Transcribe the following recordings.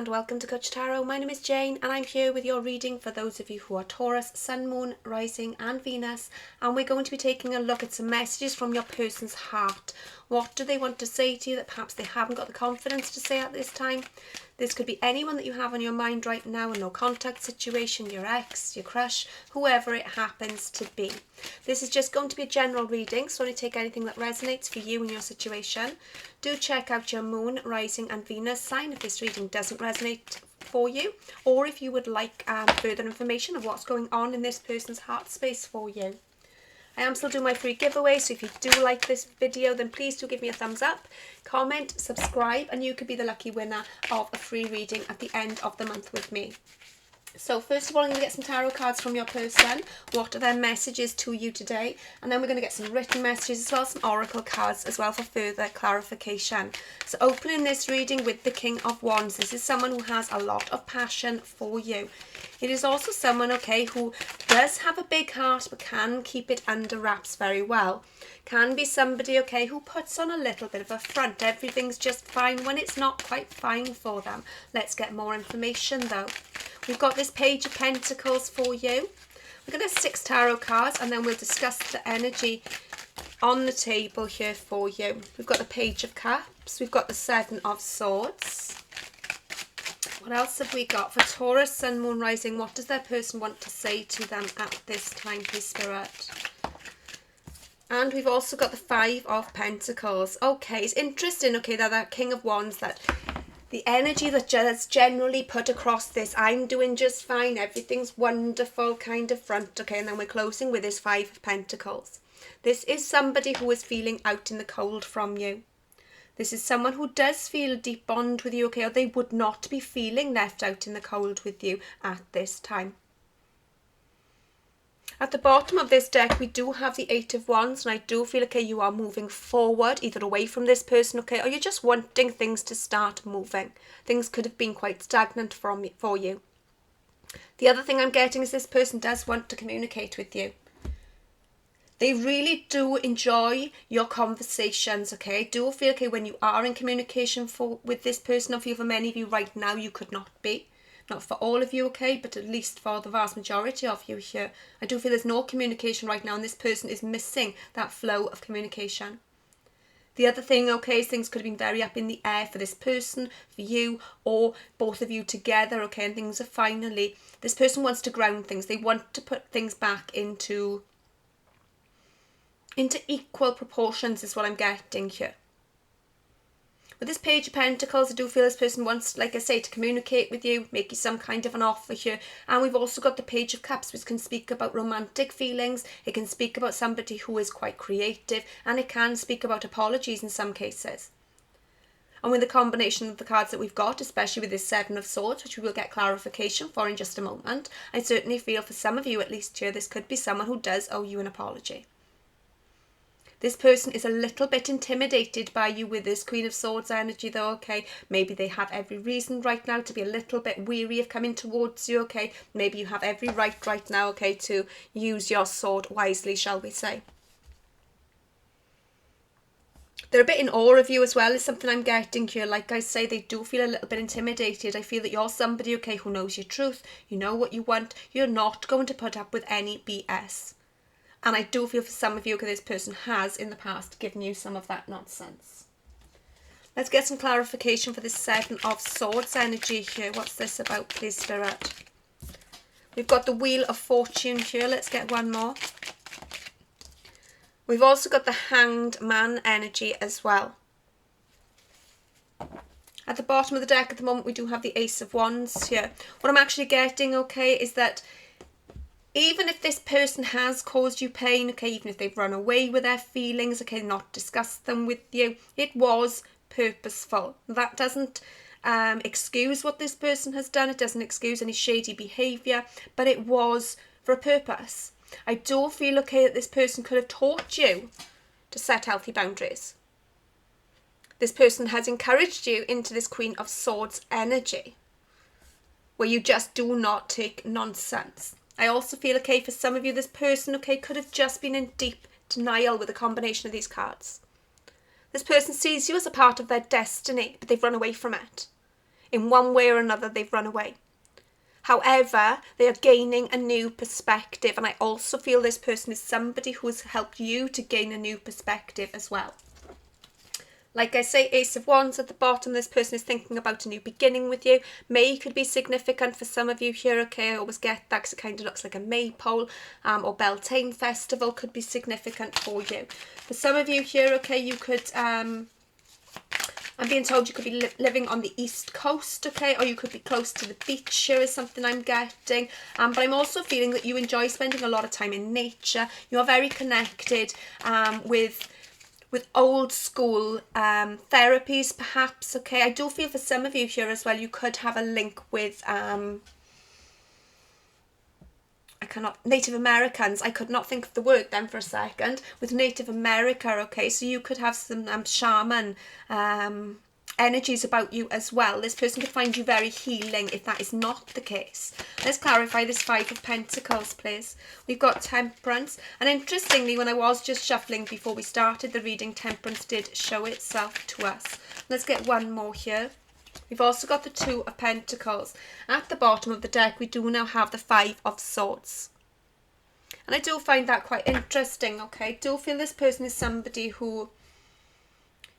and welcome to Coach Tarot. My name is Jane and I'm here with your reading for those of you who are Taurus, Sun, Moon, Rising and Venus, and we're going to be taking a look at some messages from your person's heart. What do they want to say to you that perhaps they haven't got the confidence to say at this time? This could be anyone that you have on your mind right now, a no contact situation, your ex, your crush, whoever it happens to be. This is just going to be a general reading, so only take anything that resonates for you and your situation. Do check out your Moon, Rising and Venus sign if this reading doesn't resonate for you, or if you would like further information of what's going on in this person's heart space for you. I am still doing my free giveaway, so if you do like this video, then please do give me a thumbs up, comment, subscribe, and you could be the lucky winner of a free reading at the end of the month with me. So first of all, I'm going to get some tarot cards from your person. What are their messages to you today? And then we're going to get some written messages as well, some oracle cards as well for further clarification. So opening this reading with the King of Wands. This is someone who has a lot of passion for you. It is also someone, okay, who does have a big heart but can keep it under wraps very well. Can be somebody, okay, who puts on a little bit of a front. Everything's just fine when it's not quite fine for them. Let's get more information though. We've got this Page of Pentacles for you. We're going to have 6 tarot cards and then we'll discuss the energy on the table here for you. We've got the Page of Cups. We've got the 7 of Swords. What else have we got for Taurus, Sun, Moon, Rising? What does their person want to say to them at this time, please, Spirit? And we've also got the 5 of Pentacles. Okay, it's interesting, okay, that King of Wands, that the energy that just generally put across this, I'm doing just fine, everything's wonderful kind of front, okay, and then we're closing with this 5 of Pentacles. This is somebody who is feeling out in the cold from you. This is someone who does feel a deep bond with you, okay, or they would not be feeling left out in the cold with you at this time. At the bottom of this deck, we do have the 8 of Wands, and I do feel, okay, you are moving forward, either away from this person, okay, or you're just wanting things to start moving. Things could have been quite stagnant for you. The other thing I'm getting is this person does want to communicate with you. They really do enjoy your conversations, okay? I do feel, okay, when you are in communication with this person, or for many of you right now, you could not be. Not for all of you, okay, but at least for the vast majority of you here. I do feel there's no communication right now and this person is missing that flow of communication. The other thing, okay, is things could have been very up in the air for this person, for you, or both of you together, okay, and things are finally, this person wants to ground things. They want to put things back into equal proportions is what I'm getting here. With this Page of Pentacles, I do feel this person wants, like I say, to communicate with you, make you some kind of an offer here. And we've also got the Page of Cups, which can speak about romantic feelings. It can speak about somebody who is quite creative, and it can speak about apologies in some cases. And with the combination of the cards that we've got, especially with this 7 of Swords, which we will get clarification for in just a moment, I certainly feel for some of you at least here, this could be someone who does owe you an apology. This person is a little bit intimidated by you with this Queen of Swords energy though, okay? Maybe they have every reason right now to be a little bit weary of coming towards you, okay? Maybe you have every right now, okay, to use your sword wisely, shall we say. They're a bit in awe of you as well, is something I'm getting here. Like I say, they do feel a little bit intimidated. I feel that you're somebody, okay, who knows your truth. You know what you want. You're not going to put up with any BS. And I do feel for some of you, okay, this person has in the past given you some of that nonsense. Let's get some clarification for this 7 of Swords energy here. What's this about, please, Spirit? We've got the Wheel of Fortune here. Let's get one more. We've also got the Hanged Man energy as well. At the bottom of the deck at the moment, we do have the Ace of Wands here. What I'm actually getting, okay, is that even if this person has caused you pain, okay, even if they've run away with their feelings, okay, not discussed them with you, it was purposeful. That doesn't excuse what this person has done. It doesn't excuse any shady behaviour, but it was for a purpose. I do feel, okay, that this person could have taught you to set healthy boundaries. This person has encouraged you into this Queen of Swords energy, where you just do not take nonsense. I also feel, okay, for some of you, this person, okay, could have just been in deep denial with a combination of these cards. This person sees you as a part of their destiny, but they've run away from it. In one way or another, they've run away. However, they are gaining a new perspective, and I also feel this person is somebody who has helped you to gain a new perspective as well. Like I say, Ace of Wands at the bottom, this person is thinking about a new beginning with you. May could be significant for some of you here, okay? I always get that because it kind of looks like a maypole, or Beltane Festival could be significant for you. For some of you here, okay, you could, I'm being told you could be living on the East Coast, okay? Or you could be close to the beach here is something I'm getting. But I'm also feeling that you enjoy spending a lot of time in nature. You are very connected with old school therapies perhaps, okay? I do feel for some of you here as well, you could have a link with Native Americans. I could not think of the word then for a second. With Native America, okay? So you could have some shaman energies about you as well. This person could find you very healing if that is not the case. Let's clarify this Five of Pentacles, please. We've got Temperance, and interestingly, when I was just shuffling before we started the reading, Temperance did show itself to us. Let's get one more here. We've also got the Two of Pentacles. At the bottom of the deck, we do now have the Five of Swords. And I do find that quite interesting, okay? I do feel this person is somebody who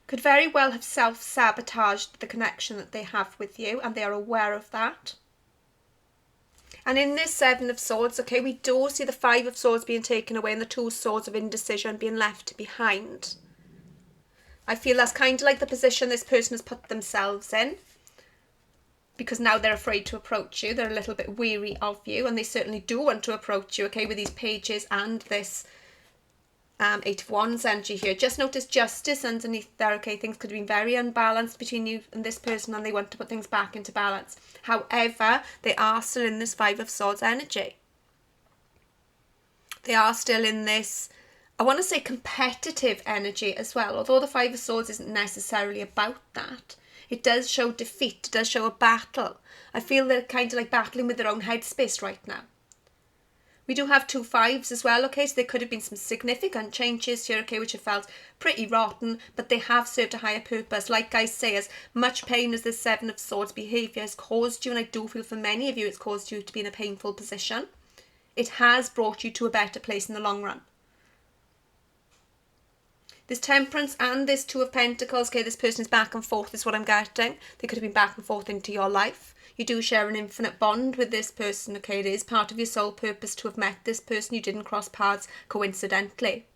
could very well have self-sabotaged the connection that they have with you, and they are aware of that. And in this Seven of Swords, okay, we do see the Five of Swords being taken away and the Two Swords of Indecision being left behind. I feel that's kind of like the position this person has put themselves in, because now they're afraid to approach you. They're a little bit weary of you, and they certainly do want to approach you, okay, with these pages and this Eight of Wands energy here. Just notice Justice underneath there, okay? Things could have been very unbalanced between you and this person, and they want to put things back into balance. However, they are still in this Five of Swords energy. They are still in this, I want to say, competitive energy as well. Although the Five of Swords isn't necessarily about that, it does show defeat, it does show a battle. I feel they're kind of like battling with their own headspace right now. We do have two fives as well, okay, so there could have been some significant changes here, okay, which have felt pretty rotten, but they have served a higher purpose. Like I say, as much pain as this Seven of Swords behaviour has caused you, and I do feel for many of you it's caused you to be in a painful position, it has brought you to a better place in the long run. This Temperance and this Two of Pentacles, okay, this person is back and forth is what I'm getting. They could have been back and forth into your life. You do share an infinite bond with this person, okay? It is part of your soul purpose to have met this person. You didn't cross paths coincidentally.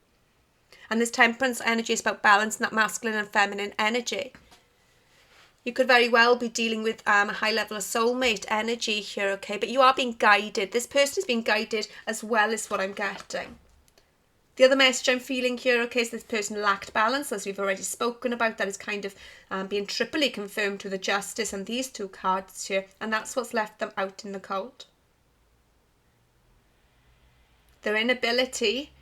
And this Temperance energy is about balance and that masculine and feminine energy. You could very well be dealing with a high level of soulmate energy here, okay? But you are being guided. This person is being guided as well, is what I'm getting. The other message I'm feeling here, okay, is this person lacked balance, as we've already spoken about. That is kind of being triply confirmed with the Justice and these two cards here. And that's what's left them out in the cold. Their inability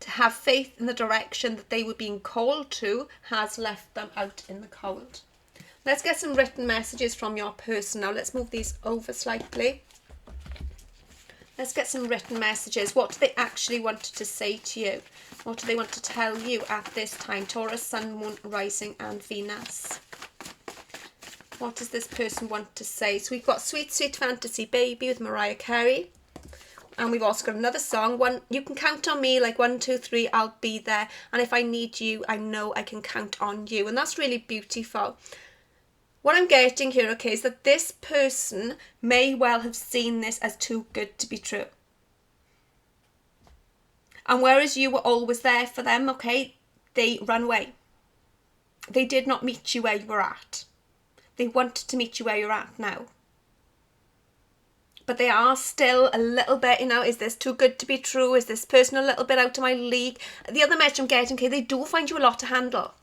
to have faith in the direction that they were being called to has left them out in the cold. Let's get some written messages from your person now. Let's move these over slightly. Let's get some written messages. What do they actually want to say to you? What do they want to tell you at this time? Taurus, Sun, Moon, Rising and Venus. What does this person want to say? So we've got Sweet Sweet Fantasy Baby with Mariah Carey. And we've also got another song. You can count on me, like 1, 2, 3, I'll be there. And if I need you, I know I can count on you. And that's really beautiful. What I'm getting here, okay, is that this person may well have seen this as too good to be true. And whereas you were always there for them, okay, they ran away. They did not meet you where you were at. They wanted to meet you where you're at now. But they are still a little bit, is this too good to be true? Is this person a little bit out of my league? The other message I'm getting, okay, they do find you a lot to handle.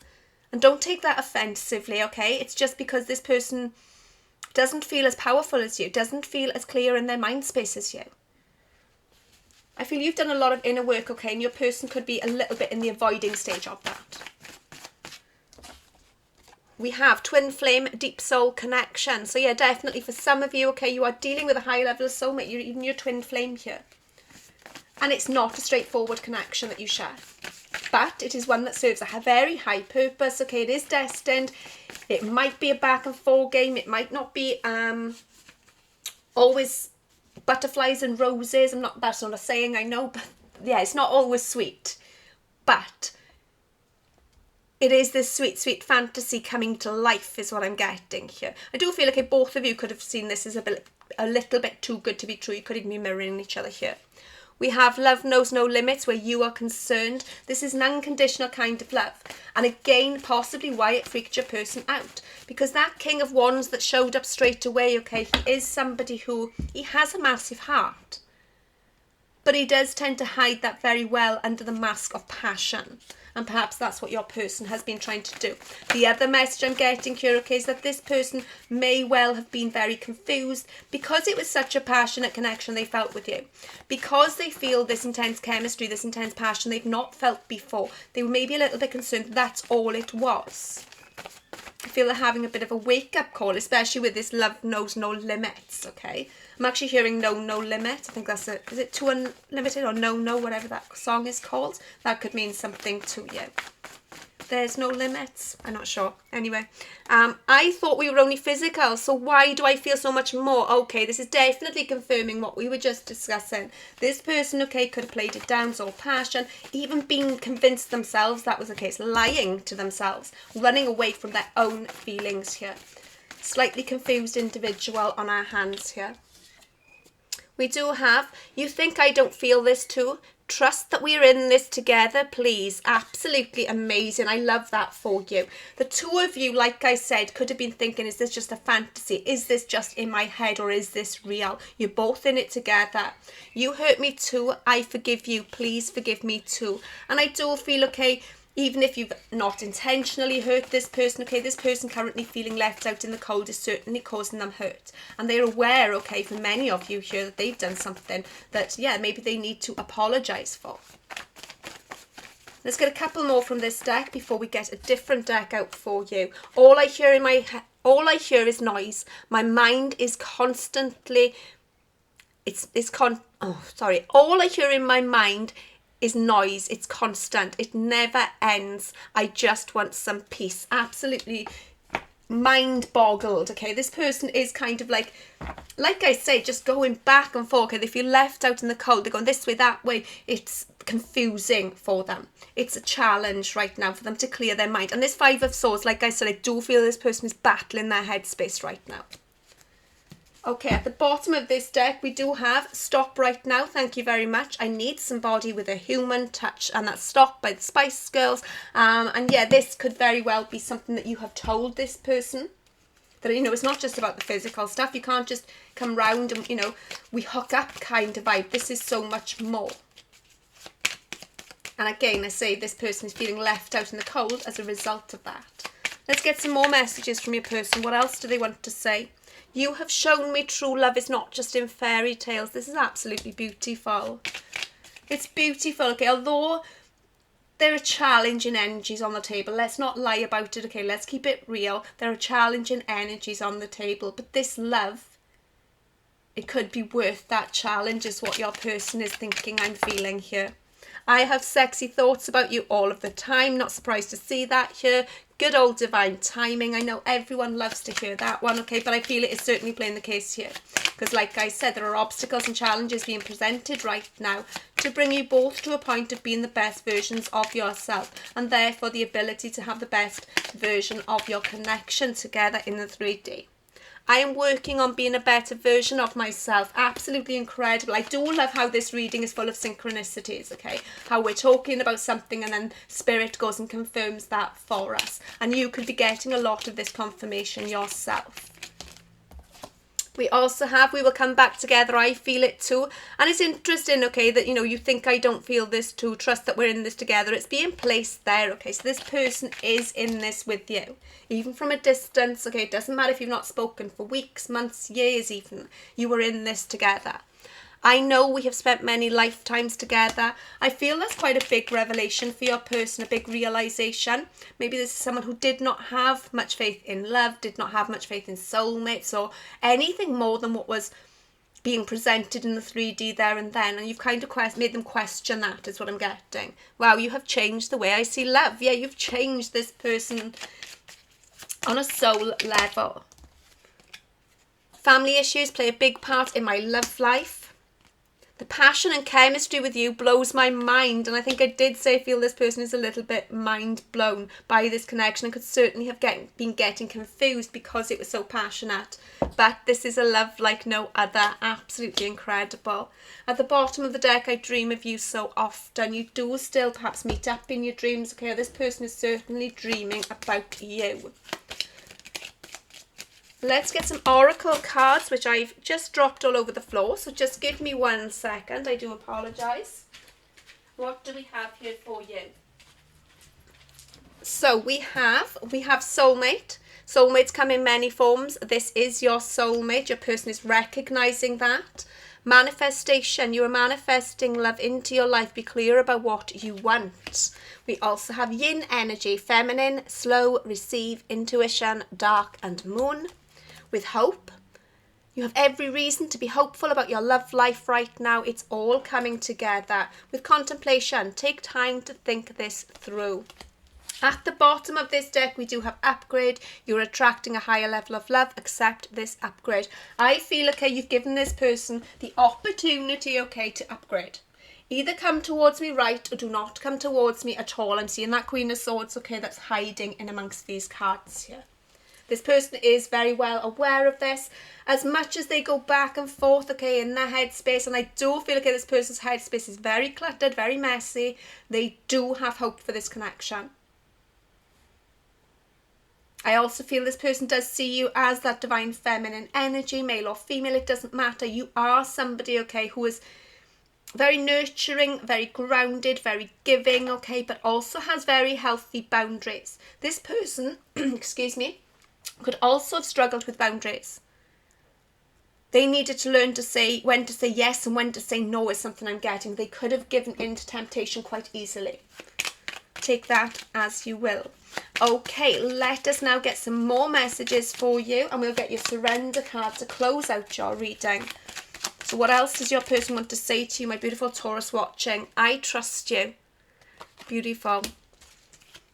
And don't take that offensively, okay? It's just because this person doesn't feel as powerful as you, doesn't feel as clear in their mind space as you. I feel you've done a lot of inner work, okay? And your person could be a little bit in the avoiding stage of that. We have twin flame, deep soul connection. So yeah, definitely for some of you, okay, you are dealing with a high level of soulmate. Even your twin flame here. And it's not a straightforward connection that you share. but it is one that serves a very high purpose. Okay, it is destined. It might be a back and forth game. It might not be always butterflies and roses. That's not a saying, I know, but yeah, it's not always sweet. But it is this sweet, sweet fantasy coming to life is what I'm getting here. I do feel like both of you could have seen this as a little bit too good to be true. You could even be mirroring each other here. We have love knows no limits, where you are concerned. This is an unconditional kind of love. And again, possibly why it freaked your person out. Because that King of Wands that showed up straight away, okay, he is somebody who, he has a massive heart. But he does tend to hide that very well under the mask of passion. And perhaps that's what your person has been trying to do. The other message I'm getting here, okay, is that this person may well have been very confused because it was such a passionate connection they felt with you. Because they feel this intense chemistry, this intense passion they've not felt before. They were maybe a little bit concerned that's all it was. I feel they're having a bit of a wake-up call, especially with this love knows no limits, okay? I'm actually hearing no limit. I think that's it. Is it too unlimited or no, whatever that song is called? That could mean something to you. There's no limits. I'm not sure. Anyway, I thought we were only physical, so why do I feel so much more? Okay, this is definitely confirming what we were just discussing. This person, okay, could have played it down, so passion, even being convinced themselves that was the case, lying to themselves, running away from their own feelings here. Slightly confused individual on our hands here. We do have, you think I don't feel this too? Trust that we're in this together, please. Absolutely amazing. I love that for you. The two of you, like I said, could have been thinking, is this just a fantasy? Is this just in my head or is this real? You're both in it together. You hurt me too. I forgive you. Please forgive me too. And I do feel, okay, even if you've not intentionally hurt this person, okay, this person currently feeling left out in the cold is certainly causing them hurt. And they're aware, okay, for many of you here, that they've done something that, yeah, maybe they need to apologise for. Let's get a couple more from this deck before we get a different deck out for you. All I hear is noise. My mind is constantly, all I hear in my mind is noise. It's constant. It never ends. I just want some peace. Absolutely mind boggled. Okay, this person is kind of like I say, just going back and forth. Okay, they feel left out in the cold. They're going this way, that way. It's confusing for them. It's a challenge right now for them to clear their mind. And this Five of Swords, like I said, I do feel this person is battling their headspace right now. Okay, at the bottom of this deck, we do have Stop Right Now. Thank you very much. I need somebody with a human touch, and that's Stop by the Spice Girls. And yeah, this could very well be something that you have told this person. That, you know, it's not just about the physical stuff. You can't just come round and, you know, we hook up kind of vibe. This is so much more. And again, I say this person is feeling left out in the cold as a result of that. Let's get some more messages from your person. What else do they want to say? You have shown me true love is not just in fairy tales. This is absolutely beautiful. It's beautiful, okay? Although there are challenging energies on the table. Let's not lie about it, okay? Let's keep it real. There are challenging energies on the table. But this love, it could be worth that challenge is what your person is thinking. I'm feeling here. I have sexy thoughts about you all of the time. Not surprised to see that here. Good old divine timing. I know everyone loves to hear that one, okay? But I feel it is certainly playing the case here. Because like I said, there are obstacles and challenges being presented right now to bring you both to a point of being the best versions of yourself. And therefore the ability to have the best version of your connection together in the 3D. I am working on being a better version of myself. Absolutely incredible. I do love how this reading is full of synchronicities, okay? How we're talking about something and then Spirit goes and confirms that for us. And you could be getting a lot of this confirmation yourself. We also have, we will come back together. I feel it too. And it's interesting, okay, that, you know, you think I don't feel this too. Trust that we're in this together. It's being placed there, okay? So this person is in this with you. Even from a distance, okay? It doesn't matter if you've not spoken for weeks, months, years even. You were in this together. I know we have spent many lifetimes together. I feel that's quite a big revelation for your person, a big realization. Maybe this is someone who did not have much faith in love, did not have much faith in soulmates or anything more than what was being presented in the 3D there and then, and you've kind of made them question that, is what I'm getting. Wow, you have changed the way I see love. Yeah, you've changed this person on a soul level. Family issues play a big part in my love life. The passion and chemistry with you blows my mind, and I think I did say I feel this person is a little bit mind blown by this connection and could certainly have been getting confused because it was so passionate. But this is a love like no other, absolutely incredible. At the bottom of the deck, I dream of you so often. You do still perhaps meet up in your dreams, okay? This person is certainly dreaming about you. Let's get some oracle cards, which I've just dropped all over the floor. So just give me 1 second. I do apologise. What do we have here for you? So we have soulmate. Soulmates come in many forms. This is your soulmate. Your person is recognising that. Manifestation. You are manifesting love into your life. Be clear about what you want. We also have yin energy. Feminine, slow, receive, intuition, dark and moon. With hope. You have every reason to be hopeful about your love life right now. It's all coming together. With contemplation, take time to think this through. At the bottom of this deck, we do have upgrade. You're attracting a higher level of love. Accept this upgrade. I feel, okay, you've given this person the opportunity, okay, to upgrade. Either come towards me right or do not come towards me at all. I'm seeing that Queen of Swords, okay, that's hiding in amongst these cards here. This person is very well aware of this. As much as they go back and forth, okay, in their headspace, and I do feel, okay, this person's headspace is very cluttered, very messy, they do have hope for this connection. I also feel this person does see you as that divine feminine energy, male or female, it doesn't matter. You are somebody, okay, who is very nurturing, very grounded, very giving, okay, but also has very healthy boundaries. This person, excuse me, could also have struggled with boundaries. They needed to learn to say when to say yes and when to say no is something I'm getting. They could have given in to temptation quite easily. Take that as you will. Okay, let us now get some more messages for you, and we'll get your surrender card to close out your reading. So what else does your person want to say to you, my beautiful Taurus watching? I trust you. Beautiful.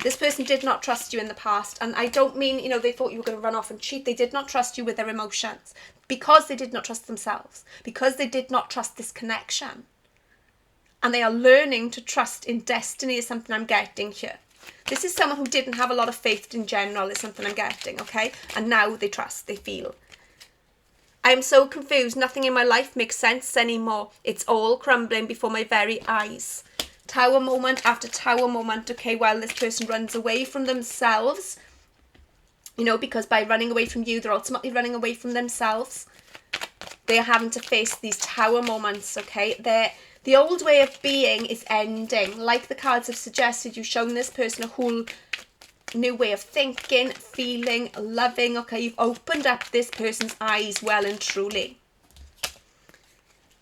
This person did not trust you in the past, and I don't mean, you know, they thought you were going to run off and cheat. They did not trust you with their emotions because they did not trust themselves, because they did not trust this connection. And they are learning to trust in destiny is something I'm getting here. This is someone who didn't have a lot of faith in general is something I'm getting, okay? And now they trust, they feel. I am so confused. Nothing in my life makes sense anymore. It's all crumbling before my very eyes. Tower moment after tower moment, okay, while this person runs away from themselves, you know, because by running away from you, they're ultimately running away from themselves. They are having to face these tower moments, okay? The old way of being is ending. Like the cards have suggested, you've shown this person a whole new way of thinking, feeling, loving, okay? You've opened up this person's eyes well and truly.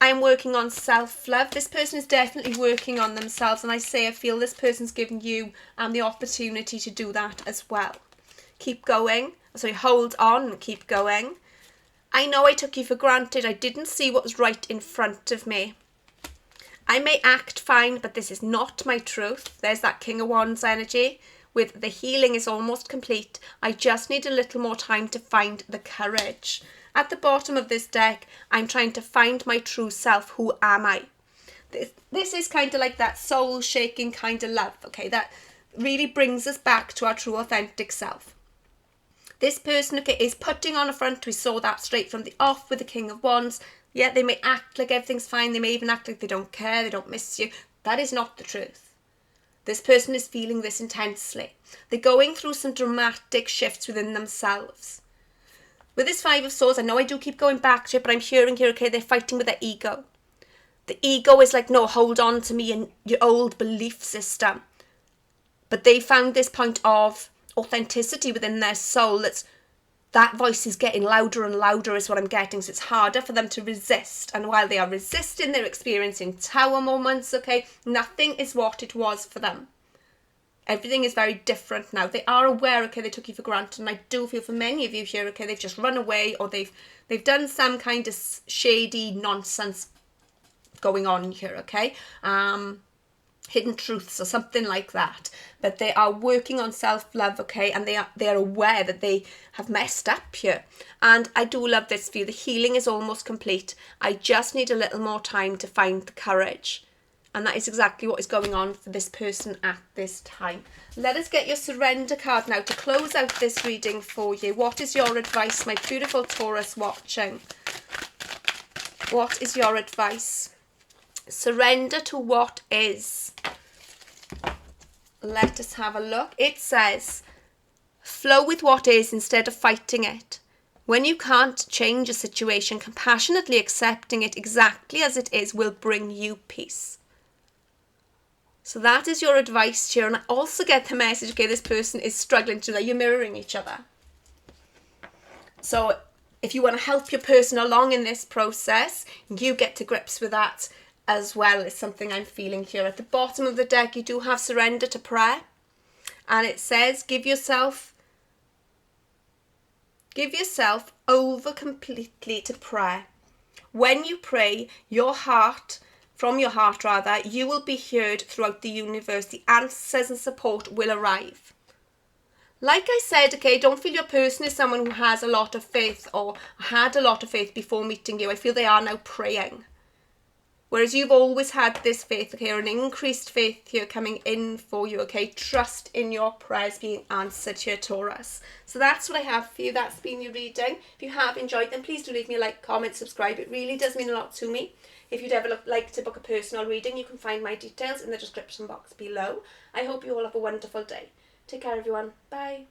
I'm working on self-love. This person is definitely working on themselves, and I feel this person's given you the opportunity to do that as well. Keep going. Sorry, hold on and keep going. I know I took you for granted. I didn't see what was right in front of me. I may act fine, but this is not my truth. There's that King of Wands energy. With the healing is almost complete. I just need a little more time to find the courage. At the bottom of this deck, I'm trying to find my true self. Who am I? This is kind of like that soul-shaking kind of love, okay? That really brings us back to our true, authentic self. This person, okay, is putting on a front. We saw that straight from the off with the King of Wands. Yeah, they may act like everything's fine. They may even act like they don't care, they don't miss you. That is not the truth. This person is feeling this intensely. They're going through some dramatic shifts within themselves. With this Five of Swords, I know I do keep going back to it, but I'm hearing here, okay, they're fighting with their ego. The ego is like, no, hold on to me and your old belief system. But they found this point of authenticity within their soul. That voice is getting louder and louder is what I'm getting. So it's harder for them to resist. And while they are resisting, they're experiencing tower moments, okay? Nothing is what it was for them. Everything is very different now. They are aware, okay, they took you for granted, and I do feel for many of you here, okay, they've just run away, or they've done some kind of shady nonsense going on here, okay, hidden truths or something like that. But they are working on self-love, okay, and they are aware that they have messed up here. And I do love this for you. The healing is almost complete. I just need a little more time to find the courage. And that is exactly what is going on for this person at this time. Let us get your surrender card now to close out this reading for you. What is your advice, my beautiful Taurus watching? What is your advice? Surrender to what is. Let us have a look. It says, flow with what is instead of fighting it. When you can't change a situation, compassionately accepting it exactly as it is will bring you peace. So that is your advice here. And I also get the message, okay, this person is struggling to, that you're mirroring each other. So if you want to help your person along in this process, you get to grips with that as well, is something I'm feeling here. At the bottom of the deck, you do have surrender to prayer. And it says, give yourself over completely to prayer. When you pray, from your heart, you will be heard throughout the universe. The answers and support will arrive. Like I said, okay, don't feel your person is someone who has a lot of faith or had a lot of faith before meeting you. I feel they are now praying. Whereas you've always had this faith, okay, or an increased faith here coming in for you, okay. Trust in your prayers being answered here, Taurus. So that's what I have for you. That's been your reading. If you have enjoyed them, please do leave me a like, comment, subscribe. It really does mean a lot to me. If you'd ever like to book a personal reading, you can find my details in the description box below. I hope you all have a wonderful day. Take care, everyone. Bye.